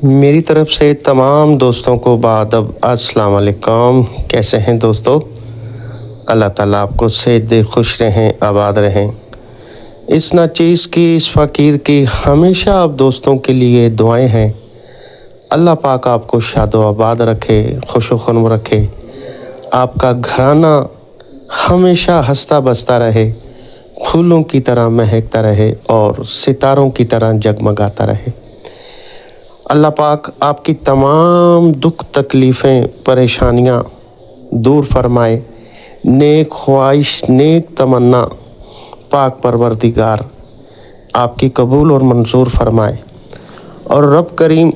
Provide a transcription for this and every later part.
میری طرف سے تمام دوستوں کو بادب السلام علیکم۔ کیسے ہیں دوستو؟ اللہ تعالیٰ آپ کو صحت دے، خوش رہیں، آباد رہیں۔ اس ناچیز کی، اس فقیر کی ہمیشہ آپ دوستوں کے لیے دعائیں ہیں۔ اللہ پاک آپ کو شاد و آباد رکھے، خوش و خرم رکھے، آپ کا گھرانہ ہمیشہ ہنستا بستا رہے، پھولوں کی طرح مہکتا رہے اور ستاروں کی طرح جگمگاتا رہے۔ اللہ پاک آپ کی تمام دکھ تکلیفیں پریشانیاں دور فرمائے۔ نیک خواہش، نیک تمنا پاک پروردگار آپ کی قبول اور منظور فرمائے، اور رب کریم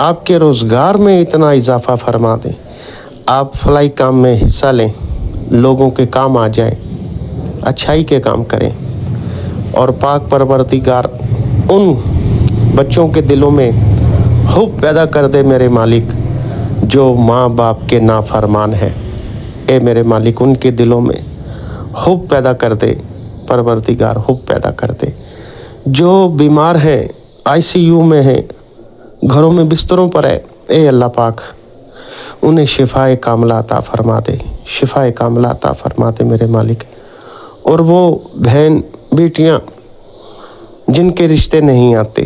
آپ کے روزگار میں اتنا اضافہ فرما دے، آپ فلاحی کام میں حصہ لیں، لوگوں کے کام آ جائیں، اچھائی کے کام کریں، اور پاک پروردگار ان بچوں کے دلوں میں حب پیدا کر دے میرے مالک جو ماں باپ کے نافرمان ہے۔ اے میرے مالک، ان کے دلوں میں حب پیدا کر دے پروردگار، حب پیدا کر دے۔ جو بیمار ہیں، ICU میں ہیں، گھروں میں بستروں پر ہے، اے اللہ پاک انہیں شفائے کاملہ عطا فرما دے، شفائے کاملہ عطا فرما دے میرے مالک۔ اور وہ بہن بیٹیاں جن کے رشتے نہیں آتے،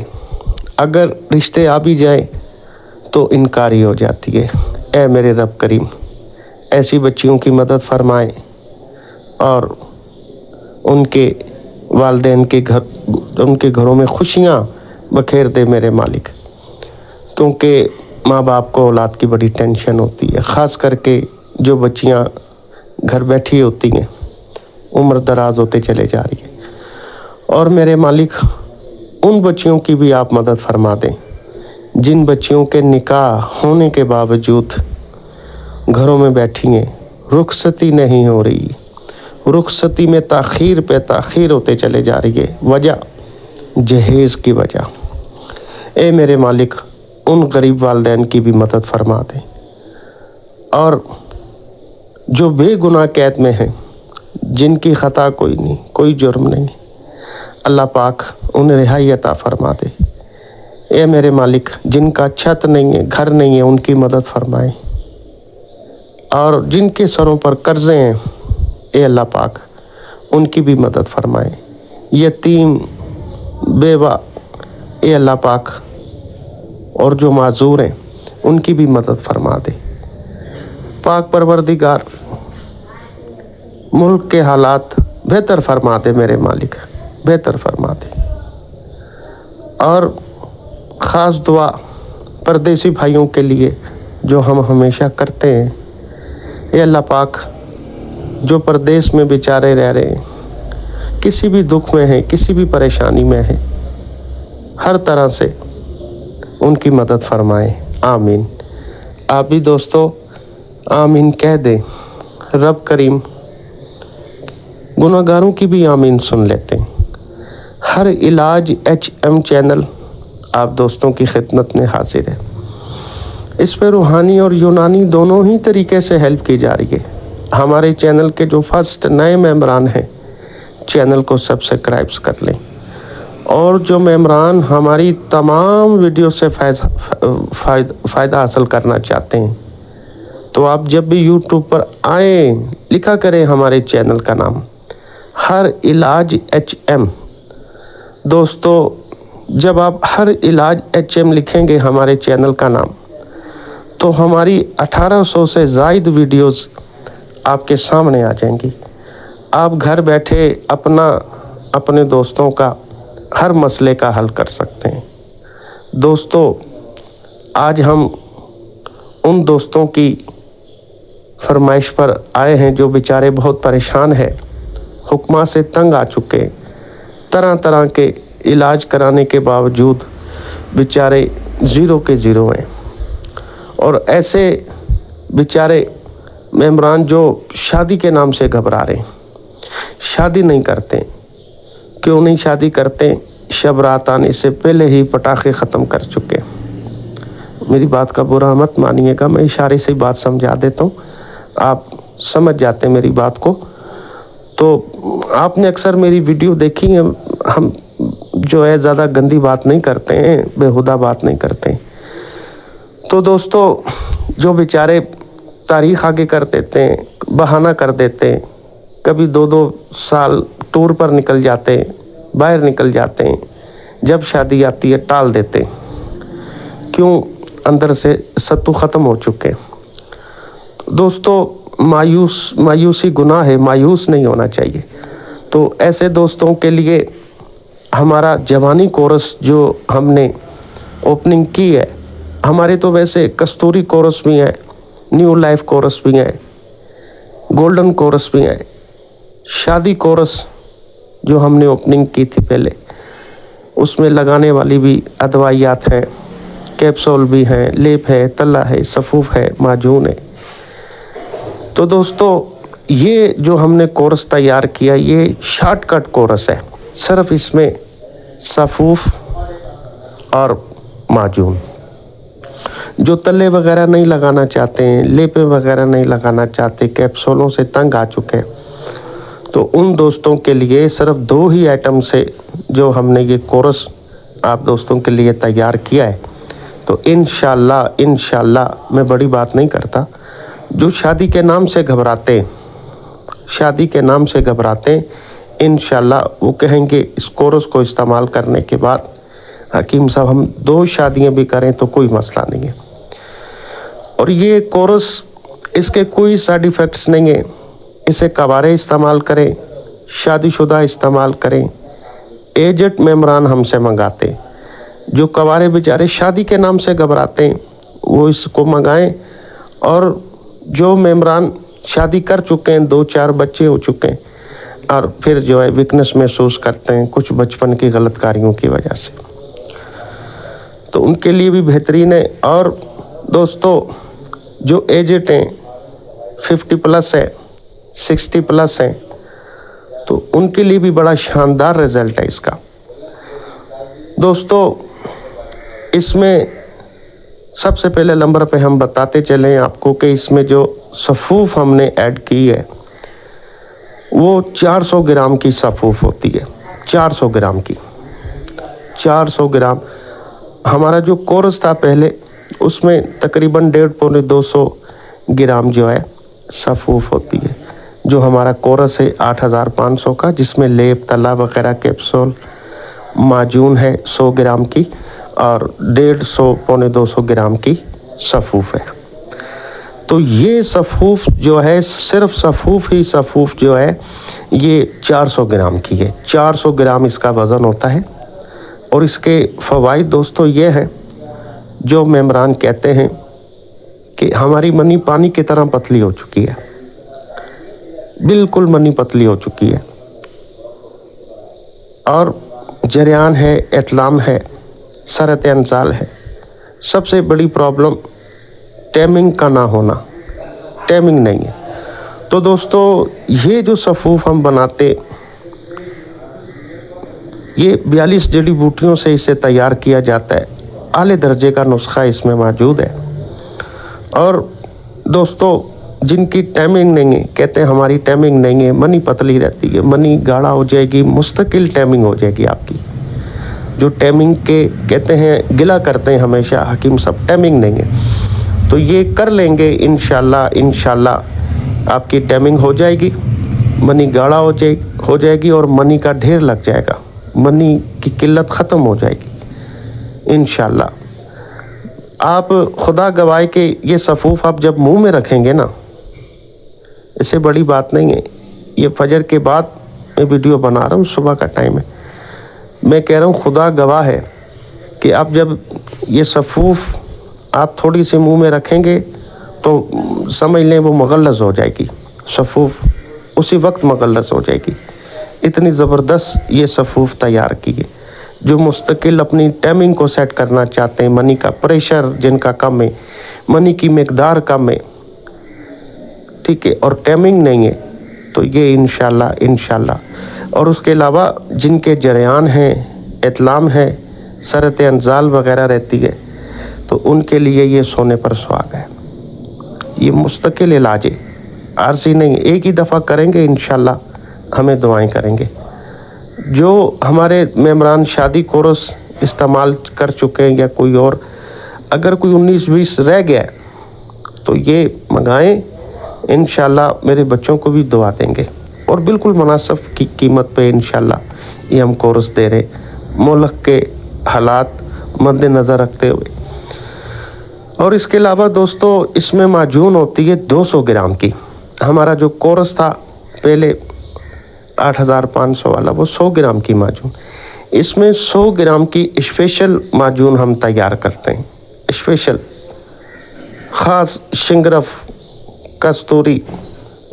اگر رشتے آ بھی جائیں تو انکاری ہو جاتی ہے، اے میرے رب کریم ایسی بچیوں کی مدد فرمائیں اور ان کے والدین کے ان کے گھروں میں خوشیاں بکھیر دے میرے مالک، کیونکہ ماں باپ کو اولاد کی بڑی ٹینشن ہوتی ہے، خاص کر کے جو بچیاں گھر بیٹھی ہوتی ہیں، عمر دراز ہوتے چلے جا رہی ہے۔ اور میرے مالک ان بچیوں کی بھی آپ مدد فرما دیں جن بچیوں کے نکاح ہونے کے باوجود گھروں میں بیٹھی ہیں، رخصتی نہیں ہو رہی، رخصتی میں تاخیر پہ تاخیر ہوتے چلے جا رہی ہے، وجہ جہیز کی وجہ۔ اے میرے مالک ان غریب والدین کی بھی مدد فرما دیں، اور جو بے گناہ قید میں ہیں، جن کی خطا کوئی نہیں، کوئی جرم نہیں، اللہ پاک انہیں رہائی عطا فرما دے۔ اے میرے مالک جن کا چھت نہیں ہے، گھر نہیں ہے، ان کی مدد فرمائے، اور جن کے سروں پر قرضے ہیں، اے اللہ پاک ان کی بھی مدد فرمائے۔ یتیم، بیوہ، اے اللہ پاک اور جو معذور ہیں ان کی بھی مدد فرما دے۔ پاک پروردگار ملک کے حالات بہتر فرما دے میرے مالک، بہتر فرما دے۔ اور خاص دعا پردیسی بھائیوں کے لیے جو ہم ہمیشہ کرتے ہیں، اے اللہ پاک جو پردیس میں بیچارے رہ رہے ہیں، کسی بھی دکھ میں ہیں، کسی بھی پریشانی میں ہیں، ہر طرح سے ان کی مدد فرمائیں، آمین۔ آپ بھی دوستو آمین کہہ دیں، رب کریم گناہگاروں کی بھی آمین سن لیتے ہیں۔ ہر علاج HM چینل آپ دوستوں کی خدمت میں حاضر ہے۔ اس پہ روحانی اور یونانی دونوں ہی طریقے سے ہیلپ کی جا رہی ہے۔ ہمارے چینل کے جو فرسٹ نئے ممبران ہیں، چینل کو سبسکرائبز کر لیں، اور جو ممبران ہماری تمام ویڈیو سے فائدہ حاصل کرنا چاہتے ہیں، تو آپ جب بھی YouTube پر آئیں لکھا کریں ہمارے چینل کا نام، ہر علاج HM۔ دوستو جب آپ ہر علاج HM لکھیں گے ہمارے چینل کا نام، تو ہماری 1800 سے زائد ویڈیوز آپ کے سامنے آ جائیں گی۔ آپ گھر بیٹھے اپنے دوستوں کا ہر مسئلے کا حل کر سکتے ہیں۔ دوستو آج ہم ان دوستوں کی فرمائش پر آئے ہیں جو بیچارے بہت پریشان ہیں، حکماں سے تنگ آ چکے، طرح طرح کے علاج کرانے کے باوجود بیچارے زیرو کے زیرو ہیں، اور ایسے بیچارے ممبران جو شادی کے نام سے گھبرا رہے ہیں، شادی نہیں کرتے۔ کیوں نہیں شادی کرتے؟ شب رات آنے سے پہلے ہی پٹاخے ختم کر چکے۔ میری بات کا برا مت مانیے گا، میں اشارے سے بات سمجھا دیتا ہوں، آپ سمجھ جاتے ہیں میری بات کو۔ تو آپ نے اکثر میری ویڈیو دیکھی ہے، ہم جو ہے زیادہ گندی بات نہیں کرتے ہیں، بےہودہ بات نہیں کرتے ہیں، तो दोस्तों जो बेचारे तारीख आगे कर देते हैं, बहाना कर देते हैं, कभी 2-2 साल टूर पर निकल जाते हैं, बाहर निकल जाते हैं, जब शादी आती है टाल देते हैं, क्यों? अंदर से सत्तू ख़त्म हो चुके हैं। दोस्तों मायूसी गुनाह है, मायूस नहीं होना चाहिए। तो ऐसे दोस्तों के लिए हमारा जवानी कोरस जो हमने ओपनिंग की है, हमारे तो वैसे कस्तूरी कोरस भी हैं, न्यू लाइफ कोरस भी हैं, गोल्डन कोरस भी हैं, शादी कोरस जो हमने ओपनिंग की थी पहले, उसमें लगाने वाली भी अदवाइयात हैं, कैप्सूल भी हैं, लेप है, तला है, सफूफ है, माजून है। तो दोस्तों ये जो हमने कोर्स तैयार किया, ये शॉर्टकट कोर्स है। सिर्फ इसमें सफूफ और माजून, जो तले वगैरह नहीं लगाना चाहते हैं, लेपे वगैरह नहीं लगाना चाहते, कैप्सूलों से तंग आ चुके हैं, तो उन दोस्तों के लिए सिर्फ 2 ही आइटम से जो हमने ये कोर्स आप दोस्तों के लिए तैयार किया है। तो इंशाल्लाह मैं बड़ी बात नहीं करता, जो शादी के नाम से घबराते इंशाल्लाह वो कहेंगे इस कोर्स को इस्तेमाल करने के बाद हकीम साहब हम 2 शादियां भी करें तो कोई मसला नहीं है। और ये कोर्स, इसके कोई साइड इफ़ेक्ट्स नहीं है। इसे कवारे इस्तेमाल करें, शादीशुदा इस्तेमाल करें, एजेड मेम्बरान हमसे मंगाते, जो कवारे बेचारे शादी के नाम से घबराते हैं वो इसको मंगाएं। और जो मेम्बरान शादी कर चुके हैं, 2-4 बच्चे हो चुके हैं और फिर जो है वीकनेस महसूस करते हैं कुछ बचपन की गलत कार्यों की वजह से, तो उनके लिए भी बेहतरीन है। और दोस्तों जो एजेड हैं, 50+ है, 60+ हैं, तो उनके लिए भी बड़ा शानदार रिज़ल्ट है इसका। दोस्तों इसमें सबसे पहले नंबर पे हम बताते चलें आपको कि इसमें जो सफूफ हमने ऐड की है वो 400 ग्राम की सफूफ होती है, 400 ग्राम की। 400 ग्राम हमारा जो कोर्स था पहले, उसमें तकरीबन 150-200 ग्राम जो है सफूफ होती है। जो हमारा कोर्स है 8500 का, जिसमें लेप, तला वगैरह, कैप्सूल, माजून है 100 ग्राम की, और 150-200 ग्राम की सफूफ है। तो ये सफूफ जो है, सिर्फ सफूफ जो है ये 400 ग्राम की है। 400 ग्राम इसका वज़न होता है। और इसके फ़वाइद दोस्तों ये हैं, जो मेम्बरान कहते हैं कि हमारी मनी पानी की तरह पतली हो चुकी है, बिल्कुल मनी पतली हो चुकी है, और जरियान है, इतलाम है, सरत अंजाल है। सबसे बड़ी प्रॉब्लम टाइमिंग का ना होना, टाइमिंग नहीं है। तो दोस्तों ये जो सफूफ हम बनाते, ये 42 जड़ी बूटियों से इसे तैयार किया जाता है। आले दर्जे का नुस्खा इसमें मौजूद है। और दोस्तों जिनकी टाइमिंग नहीं है, कहते हैं हमारी टाइमिंग नहीं है, मनी पतली रहती है, मनी गाढ़ा हो जाएगी, मुस्तकिल टाइमिंग हो जाएगी आपकी। जो टाइमिंग के कहते हैं गिला करते हैं हमेशा हकीम साहब, टाइमिंग नहीं है, तो ये कर लेंगे इंशाल्लाह आपकी टाइमिंग हो जाएगी, मनी गाढ़ा हो जाएगी और मनी का ढेर लग जाएगा, मनी की किल्लत ख़त्म हो जाएगी इंशाल्लाह। आप खुदा गवाह के ये सफूफ आप जब मुंह में रखेंगे ना, इससे बड़ी बात नहीं है। ये फजर के बाद मैं वीडियो बना रहा हूँ, सुबह का टाइम है, मैं कह रहा हूँ खुदा गवाह है कि आप जब ये सफूफ आप थोड़ी सी मुंह में रखेंगे तो समझ लें वो मुगल्लज़ हो जाएगी, सफूफ उसी वक्त मुगल्लज़ हो जाएगी। इतनी ज़बरदस्त ये सफूफ तैयार की है। जो मुस्तकिल अपनी टाइमिंग को सेट करना चाहते हैं, मनी का प्रेशर जिनका कम है, मनी की मिकदार कम है, ठीक है, और टाइमिंग नहीं है, तो ये इंशाल्लाह। और उसके अलावा जिनके जरियान हैं, इतलाम है, सरत अंजाल वगैरह रहती है, तो उनके लिए ये सोने पर सुहागा है। ये मुस्तकिल इलाज है, आरसी नहीं है। एक ही दफ़ा करेंगे इंशाल्लाह, हमें दुआएं करेंगे। जो हमारे मेम्बरान शादी कोर्स इस्तेमाल कर चुके हैं या कोई और अगर कोई 19-20 रह गया है तो ये मंगाएं, इंशाल्लाह मेरे बच्चों को भी दुआ देंगे। और बिल्कुल मुनासिब की कीमत पे इंशाल्लाह ये हम कोर्स दे रहे, मुल्क के हालात मद्देनज़र रखते हुए। और इसके अलावा दोस्तों इसमें माजून होती है 200 ग्राम की। हमारा जो कोर्स था पहले 8500 वाला, वो 100 ग्राम की माजून। इसमें 100 ग्राम की स्पेशल माजून हम तैयार करते हैं, स्पेशल ख़ास शिंगरफ, कस्तूरी,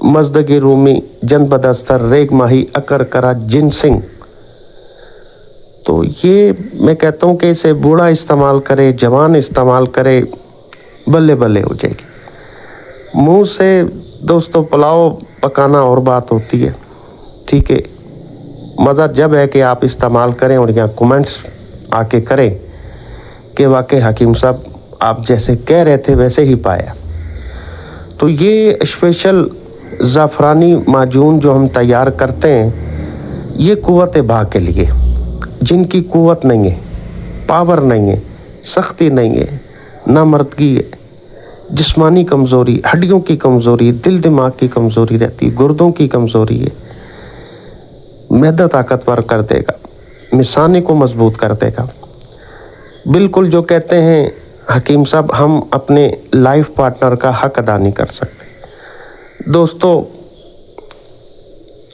मज़दगी रूमी, जनबदस्तर, रेग माही, अकरकरा, जिनसिंग। तो ये मैं कहता हूँ कि इसे बूढ़ा इस्तेमाल करे, जवान इस्तेमाल करे, बल्ले बल्ले हो जाएगी। मुंह से दोस्तों पुलाव पकाना और बात होती है, ठीक है। मज़ा जब है कि आप इस्तेमाल करें और यहाँ कमेंट्स आके करें कि वाकई हकीम साहब आप जैसे कह रहे थे वैसे ही पाया। तो ये स्पेशल ज़ाफ़रानी माजून जो हम तैयार करते हैं, ये क़ुव्वत बा के लिए, जिनकी क़ुव्वत नहीं है, पावर नहीं है, सख्ती नहीं है, ना मर्दगी है, जिस्मानी कमज़ोरी, हड्डियों की कमज़ोरी, दिल दिमाग की कमज़ोरी रहती, गुर्दों की कमज़ोरी है, मैदा ताकतवर कर देगा, मिसाने को मजबूत कर देगा। बिल्कुल जो कहते हैं हकीम साहब, हम अपने लाइफ पार्टनर का हक अदा नहीं कर सकते। दोस्तों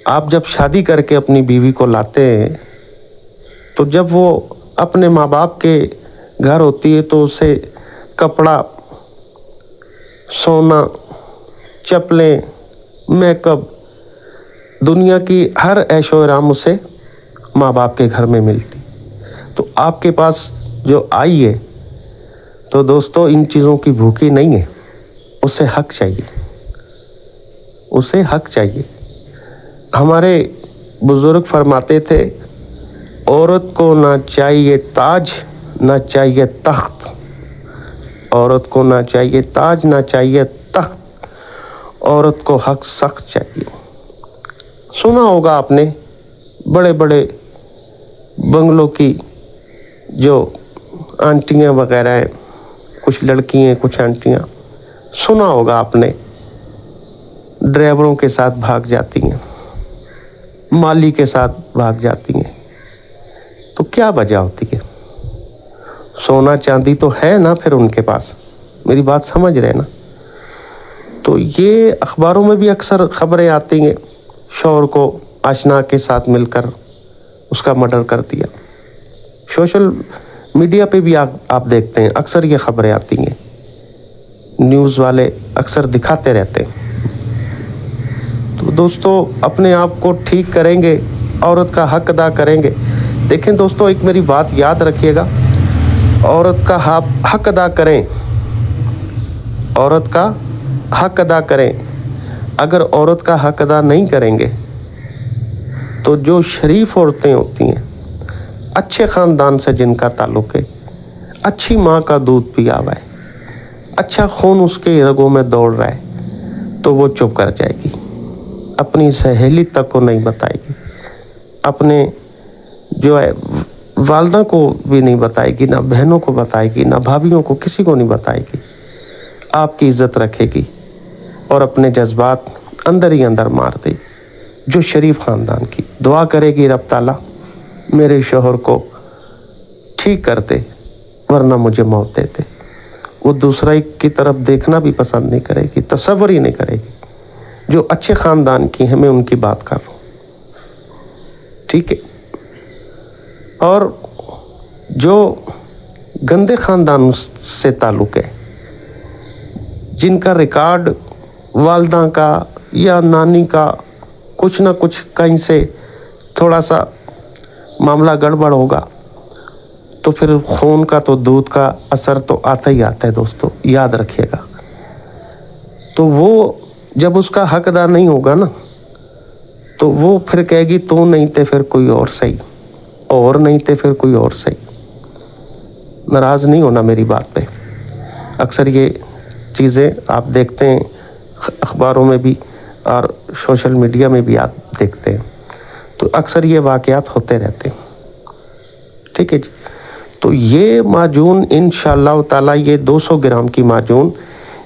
आप जब शादी करके अपनी बीवी को लाते हैं तो जब वो अपने माँ बाप के घर होती है तो उसे कपड़ा, सोना, चप्पलें, मेकअप, दुनिया की हर ऐशो आराम उसे माँ बाप के घर में मिलती। तो आपके पास जो आई है तो दोस्तों इन चीज़ों की भूखी नहीं है, उसे हक चाहिए, उसे हक चाहिए। हमारे बुज़ुर्ग फरमाते थे, औरत को ना चाहिए ताज ना चाहिए तख्त, औरत को ना चाहिए ताज ना चाहिए तख्त, औरत को हक सख्त चाहिए। सुना होगा आपने बड़े बड़े बंगलों की जो आंटियां वगैरह हैं, कुछ लड़की हैं, कुछ आंटियां, सुना होगा आपने, ड्राइवरों के साथ भाग जाती हैं, माली के साथ भाग जाती हैं। तो क्या वजह होती है? सोना चांदी तो है ना फिर उनके पास, मेरी बात समझ रहे ना। तो ये अखबारों में भी अक्सर खबरें आती हैं, शौहर को आशना के साथ मिलकर उसका मर्डर कर दिया। सोशल मीडिया पे भी आप देखते हैं, अक्सर ये खबरें आती हैं, न्यूज़ वाले अक्सर दिखाते रहते हैं। तो दोस्तों अपने आप को ठीक करेंगे, औरत का हक अदा करेंगे। देखें दोस्तों, एक मेरी बात याद रखिएगा, औरत का हक अदा करें, औरत का हक अदा करें। अगर औरत का हक अदा नहीं करेंगे तो जो शरीफ औरतें होती हैं, अच्छे ख़ानदान से जिनका ताल्लुक़ है, अच्छी माँ का दूध पिया हुआ है, अच्छा खून उसके रगों में दौड़ रहा है, तो वो चुप कर जाएगी, अपनी सहेली तक को नहीं बताएगी, अपने जो है वालदा को भी नहीं बताएगी, ना बहनों को बताएगी, ना भाभीयों को, किसी को नहीं बताएगी। आपकी इज़्ज़त रखेगी और अपने जज्बात अंदर ही अंदर मार देगी। जो शरीफ ख़ानदान की दुआ करेगी, रब ताला मेरे शोहर को ठीक कर दे वरना मुझे मौत दे दे। वो दूसरा की तरफ देखना भी पसंद नहीं करेगी, तसव्वुर ही नहीं करेगी। जो अच्छे ख़ानदान की हैं, मैं उनकी बात कर रहा हूँ, ठीक है। और जो गंदे ख़ानदान से ताल्लुक़ है, जिनका रिकॉर्ड वालदा का या नानी का कुछ ना कुछ कहीं से थोड़ा सा मामला गड़बड़ होगा, तो फिर खून का तो दूध का असर तो आता ही आता है दोस्तों, याद रखिएगा। तो वो जब उसका हक अदा नहीं होगा ना, तो वो फिर कहेगी तू नहीं थे फिर कोई और सही, और नहीं थे फिर कोई और सही। नाराज़ नहीं होना मेरी बात पे। अक्सर ये चीज़ें आप देखते हैं अखबारों में भी और सोशल मीडिया में भी आप देखते हैं, तो अक्सर ये वाक़यात होते रहते हैं, ठीक है जी। تو یہ معجون انشاءاللہ تعالیٰ یہ 200 گرام کی معجون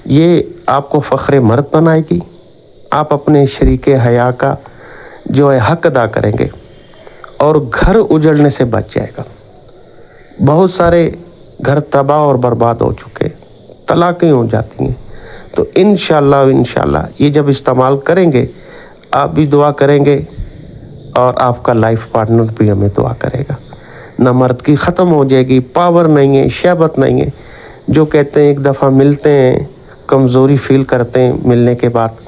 یہ آپ کو فخر مرد بنائے گی. آپ اپنے شریک حیا کا جو ہے حق ادا کریں گے اور گھر اجڑنے سے بچ جائے گا. بہت سارے گھر تباہ اور برباد ہو چکے، طلاقیں ہو جاتی ہیں. تو انشاءاللہ یہ جب استعمال کریں گے آپ بھی دعا کریں گے اور آپ کا لائف پارٹنر بھی ہمیں دعا کرے گا. نہ مرد کی ختم ہو جائے گی، پاور نہیں ہے، شہوت نہیں ہے. جو کہتے ہیں ایک دفعہ ملتے ہیں کمزوری فیل کرتے ہیں ملنے کے بعد،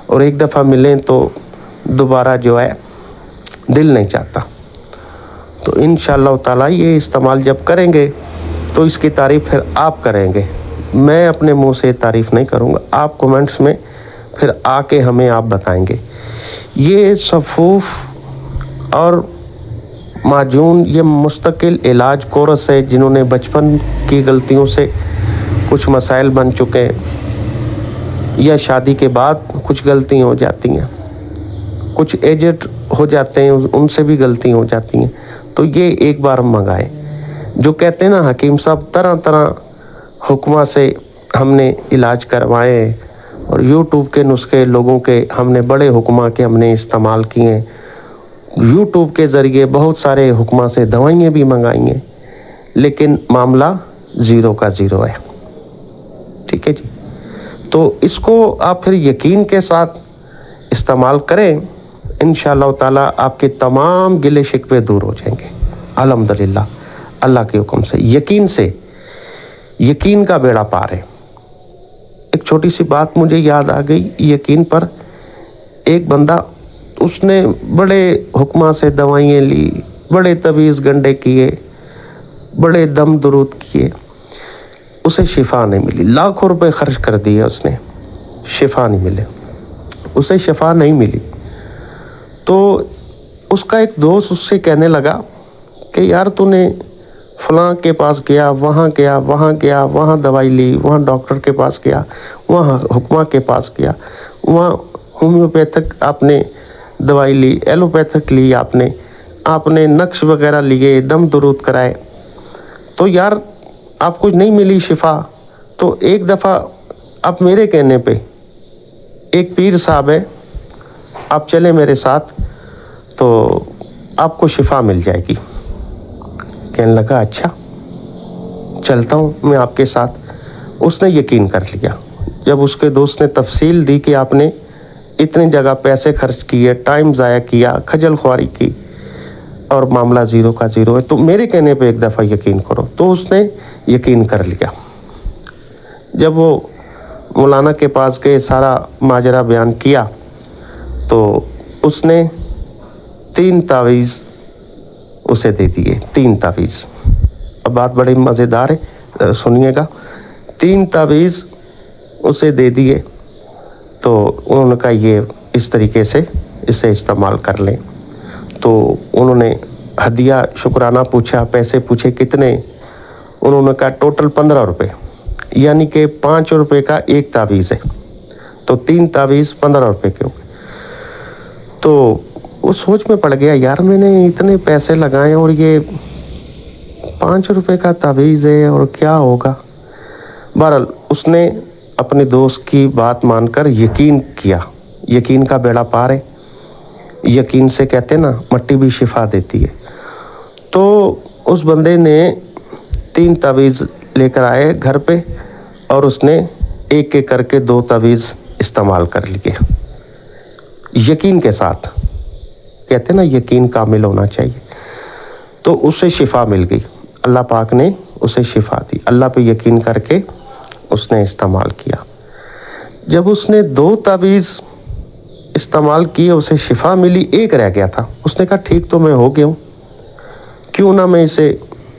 اور ایک دفعہ ملیں تو دوبارہ جو ہے دل نہیں چاہتا. تو انشاءاللہ تعالیٰ یہ استعمال جب کریں گے تو اس کی تعریف پھر آپ کریں گے. میں اپنے منہ سے تعریف نہیں کروں گا، آپ کومنٹس میں پھر آ کے ہمیں آپ بتائیں گے. یہ صفوف اور معجون یہ مستقل علاج کورس ہے. جنہوں نے بچپن کی غلطیوں سے کچھ مسائل بن چکے یا شادی کے بعد کچھ غلطیاں ہو جاتی ہیں، کچھ ایجڈ ہو جاتے ہیں ان سے بھی غلطیاں ہو جاتی ہیں، تو یہ ایک بار منگائیں. جو کہتے ہیں نا حکیم صاحب طرح طرح حکمہ سے ہم نے علاج کروائے اور یوٹیوب کے نسخے لوگوں کے ہم نے بڑے حکمہ کے ہم نے استعمال کیے. یوٹیوب کے ذریعے بہت سارے حکمہ سے دوائیں بھی منگائی ہیں، لیکن معاملہ 0 کا 0 ہے. ٹھیک ہے جی. تو اس کو آپ پھر یقین کے ساتھ استعمال کریں، انشاءاللہ تعالیٰ آپ کے تمام گلے شکوے دور ہو جائیں گے الحمدللہ اللہ کے حکم سے. یقین کا بیڑا پار ہے. ایک چھوٹی سی بات مجھے یاد آ گئی یقین پر. ایک بندہ اس نے بڑے حکمہ سے دوائیں لی، بڑے تویز گنڈے کیے، بڑے دم درود کیے، اسے شفا نہیں ملی. لاکھوں روپے خرچ کر دیے اس نے، شفا نہیں ملے، اسے شفا نہیں ملی. تو اس کا ایک دوست اس سے کہنے لگا کہ یار تو نے فلاں کے پاس گیا، وہاں دوائی لی، وہاں ڈاکٹر کے پاس گیا، وہاں حکمہ کے پاس گیا، وہاں ہومیوپیتھک آپ نے دوائی لی، ایلوپیتھک لی، آپ نے نقش وغیرہ لیے، دم درود کرائے، تو یار آپ کو نہیں ملی شفا. تو ایک دفعہ آپ میرے کہنے پہ ایک پیر صاحب ہے، آپ چلیں میرے ساتھ تو آپ کو شفا مل جائے گی. کہنے لگا اچھا چلتا ہوں میں آپ کے ساتھ. اس نے یقین کر لیا. جب اس کے دوست نے تفصیل دی کہ آپ نے اتنی جگہ پیسے خرچ کیے، ٹائم ضائع کیا، خجل خواری کی اور معاملہ 0 کا 0 ہے، تو میرے کہنے پہ ایک دفعہ یقین کرو. تو اس نے یقین کر لیا. جب وہ مولانا کے پاس گئے، سارا ماجرا بیان کیا، تو اس نے 3 تعویذ اسے دے دیے. 3 تعویذ. اب بات بڑی مزیدار ہے، سنیے گا. 3 تعویذ اسے دے دیے. تو انہوں نے کہا یہ اس طریقے سے اسے استعمال کر لیں. تو انہوں نے ہدیہ شکرانہ پوچھا، پیسے پوچھے کتنے. انہوں نے کہا ٹوٹل 15 روپے، یعنی کہ 5 روپے کا ایک تعویذ ہے. تو 3 تعویذ 15 روپے کے ہو گئے. تو وہ سوچ میں پڑ گیا یار میں نے اتنے پیسے لگائے اور یہ 5 روپے کا تعویذ ہے اور کیا ہوگا. بہرحال اس نے اپنے دوست کی بات مان کر یقین کیا. یقین کا بیڑا پار ہے. یقین سے کہتے نا مٹی بھی شفا دیتی ہے. تو اس بندے نے 3 تعویذ لے کر آئے گھر پہ اور اس نے ایک ایک کر کے 2 تعویذ استعمال کر لیے یقین کے ساتھ. کہتے نا یقین کامل ہونا چاہیے. تو اسے شفا مل گئی. اللہ پاک نے اسے شفا دی. اللہ پہ یقین کر کے اس نے استعمال کیا. جب اس نے 2 تعویذ استعمال کیے اسے شفا ملی، ایک رہ گیا تھا. اس نے کہا ٹھیک تو میں ہو گیا ہوں، کیوں نہ میں اسے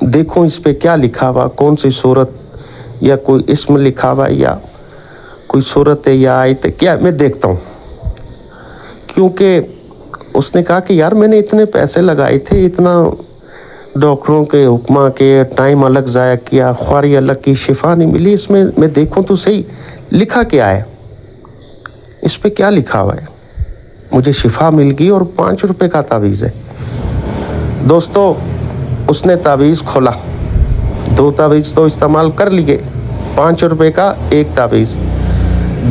دیکھوں اس پہ کیا لکھا ہوا، کون سی صورت یا کوئی اسم لکھا ہوا یا کوئی صورت ہے یا آیت ہے، کیا میں دیکھتا ہوں. کیونکہ اس نے کہا کہ یار میں نے اتنے پیسے لگائے تھے، اتنا ڈاکٹروں کے حکمہ کے ٹائم الگ ضائع کیا، خواری الگ کی، شفا نہیں ملی. اس میں دیکھوں تو صحیح لکھا کیا ہے، اس پہ کیا لکھا ہوا ہے. مجھے شفا مل گئی اور 5 روپے کا تعویذ ہے. دوستو اس نے تعویذ کھولا 2 तावीज़ तो इस्तेमाल कर लिए, 5 रुपए का 1 तावीज़,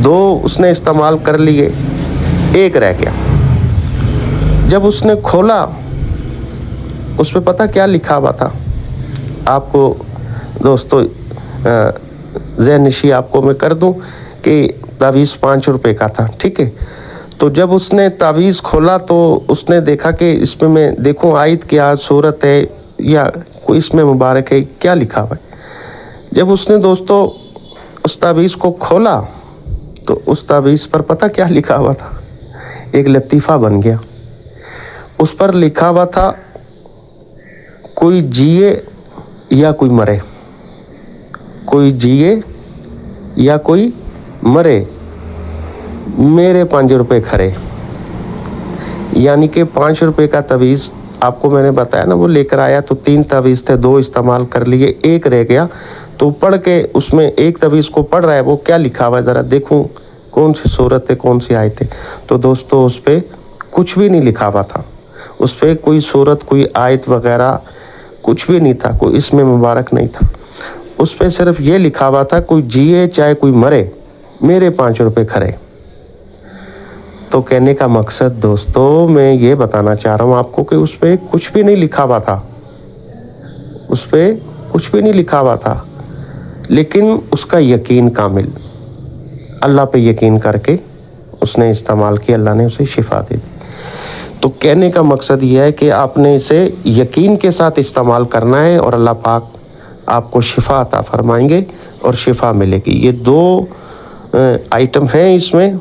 2 उसने इस्तेमाल कर लिए, 1 रह गया। जब उसने खोला, उस पे पता क्या लिखा हुआ था? आपको दोस्तों ज़हन-नशी आपको मैं कर दूं कि तावीज़ 5 रुपए का था, ठीक है। तो जब उसने तावीज़ खोला तो उसने देखा कि इसमें मैं देखूं आयत क्या सूरत है या कोई इसमें मुबारक है, क्या लिखा हुआ है। जब उसने दोस्तों उस तावीज़ को खोला तो उस तावीज़ पर पता क्या लिखा हुआ था? एक लतीफ़ा बन गया। उस पर लिखा हुआ था, कोई जिए या कोई मरे, कोई जिए या कोई मरे, मेरे 5 रुपए खरे। यानी कि 5 रुपए का तावीज़ आपको मैंने बताया ना, वो लेकर आया तो 3 तावीज़ थे, 2 इस्तेमाल कर लिए, 1 रह गया। तो पढ़ के उसमें 1 तावीज़ को पढ़ रहा है, वो क्या लिखा हुआ है ज़रा देखूं कौन सी सूरत है, कौन सी आयत है। तो दोस्तों उस पर कुछ भी नहीं लिखा हुआ था, उस पर कोई सूरत कोई आयत वगैरह कुछ भी नहीं था, कोई इसमें मुबारक नहीं था। उस पर सिर्फ ये लिखा हुआ था, कोई जिए चाहे कोई मरे, मेरे 5 रुपए खरे। तो कहने का मकसद दोस्तों मैं ये बताना चाह रहा हूँ आपको कि उस पर कुछ भी नहीं लिखा हुआ था, उस पर कुछ भी नहीं लिखा हुआ था, लेकिन उसका यकीन कामिल, अल्लाह पे यकीन करके उसने इस्तेमाल किया, अल्लाह ने उसे शिफा दे दी। तो कहने का मकसद ये है कि आपने इसे यकीन के साथ इस्तेमाल करना है और अल्लाह पाक आपको शिफा अता फरमाएंगे और शिफा मिलेगी। ये 2 आइटम हैं इसमें,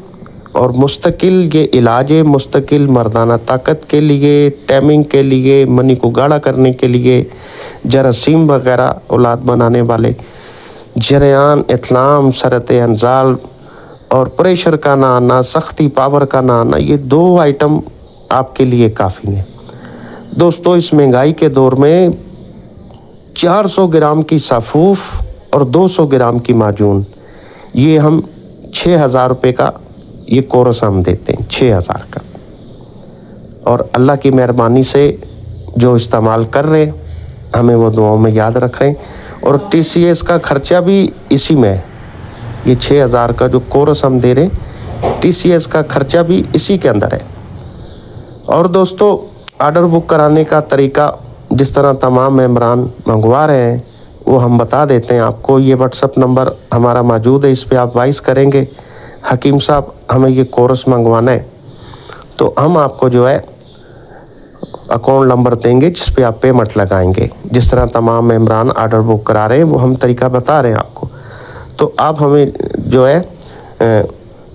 और मुस्तकिल ये इलाज है, मुस्तकिल मर्दाना ताकत के लिए, टाइमिंग के लिए, मनी को गाढ़ा करने के लिए, जरासीम वगैरह औलाद बनाने वाले, जरियान, इत्लाम, सरत अंजाल और प्रेशर का ना आना, सख्ती पावर का ना आना, ये 2 आइटम आपके लिए काफ़ी हैं। दोस्तों इस महंगाई के दौर में 400 ग्राम की साफूफ और 200 ग्राम की माजून, ये हम 6,000 रुपये का ये कोरस हम देते हैं, 6,000 का। और अल्लाह की मेहरबानी से जो इस्तेमाल कर रहे हमें वो दुआओं में याद रख रहे हैं। और TCS का खर्चा भी इसी में है, ये 6,000 का जो कोरस हम दे रहे हैं, TCS का खर्चा भी इसी के अंदर है। और दोस्तों आर्डर बुक कराने का तरीका जिस तरह तमाम मेम्बरान मंगवा रहे हैं वो हम बता देते हैं आपको। ये व्हाट्सअप नंबर हमारा मौजूद है, इस पर आप वॉइस करेंगे, हकीम साहब हमें ये कोर्स मंगवाना है, तो हम आपको जो है अकाउंट नंबर देंगे जिस पे आप पेमेंट लगाएंगे। जिस तरह तमाम मेम्बरान आर्डर बुक करा रहे हैं वो हम तरीका बता रहे हैं आपको। तो आप हमें जो है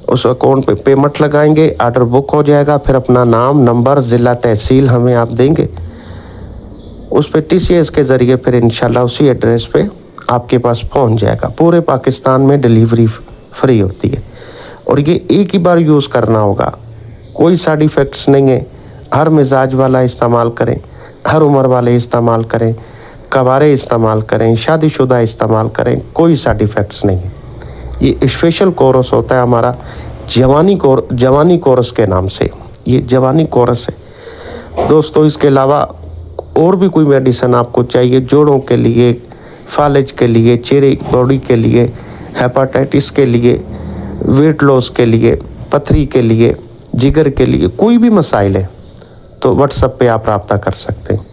उस अकाउंट पे पेमेंट लगाएंगे, आर्डर बुक हो जाएगा, फिर अपना नाम, नंबर, ज़िला, तहसील हमें आप देंगे, उस पे TCS के ज़रिए फिर इंशाल्लाह उसी एड्रेस पे आपके पास पहुंच जाएगा। पूरे पाकिस्तान में डिलीवरी फ्री होती है और ये एक ही बार यूज़ करना होगा, कोई साइड इफ़ेक्ट्स नहीं है। हर मिजाज वाला इस्तेमाल करें, हर उम्र वाले इस्तेमाल करें, कवारे इस्तेमाल करें, शादीशुदा इस्तेमाल करें, कोई साइड इफ़ेक्ट्स नहीं है। ये स्पेशल कोर्स होता है हमारा जवानी कोर्स के नाम से, ये जवानी कोर्स है दोस्तों। इसके अलावा और भी कोई मेडिसिन आपको चाहिए जोड़ों के लिए, फालिज के लिए, चेहरे बॉडी के लिए, हेपाटाइटिस के लिए, वेट लॉस के लिए, पथरी के लिए, जिगर के लिए, कोई भी मसाइल है तो व्हाट्सएप पे आप रब्ता कर सकते हैं।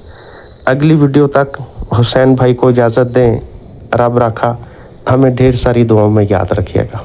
अगली वीडियो तक हुसैन भाई को इजाज़त दें। रब रखा, हमें ढेर सारी दुआओं में याद रखिएगा।